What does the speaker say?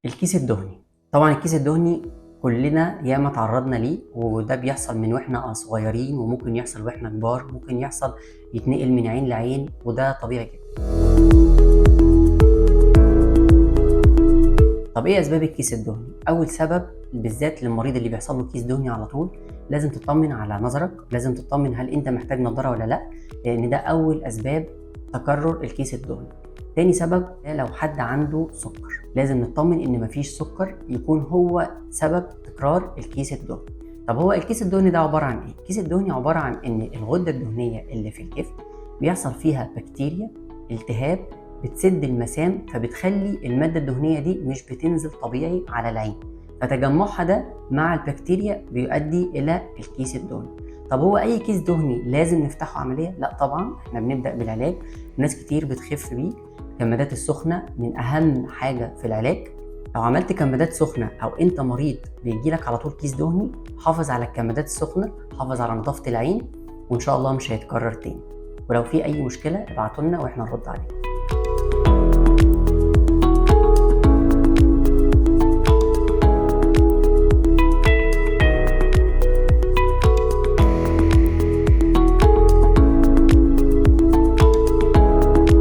الكيس الدهني. طبعا الكيس الدهني كلنا ياما تعرضنا ليه، وده بيحصل من واحنا صغيرين وممكن يحصل واحنا كبار، ممكن يحصل يتنقل من عين لعين، وده طبيعي جدا. طب ايه اسباب الكيس الدهني؟ اول سبب بالذات للمريض اللي بيحصل له كيس دهني على طول، لازم تطمن على نظرك، لازم تطمن هل انت محتاج نظاره ولا لا، لان ده اول اسباب تكرر الكيس الدهني. تاني سبب لو حد عنده سكر، لازم نطمن ان مفيش سكر يكون هو سبب تكرار الكيس الدهني. طب هو الكيس الدهني ده عباره عن ايه؟ الكيس الدهني عباره عن ان الغده الدهنيه اللي في الكبد بيحصل فيها بكتيريا التهاب بتسد المسام، فبتخلي المادة الدهنية دي مش بتنزل طبيعي على العين، فتجمعها ده مع البكتيريا بيؤدي إلى الكيس الدهني. طب هو أي كيس دهني لازم نفتحه عملية؟ لا طبعا، احنا بنبدأ بالعلاج. ناس كتير بتخف بيه. الكمادات السخنة من أهم حاجة في العلاج. لو عملت كمادات سخنة أو أنت مريض بيجيلك على طول كيس دهني، حافظ على الكمادات السخنة، حافظ على نظافة العين، وإن شاء الله مش هيتكرر تاني. ولو في أي مشكلة ابعتولنا وإحنا نرد عليك.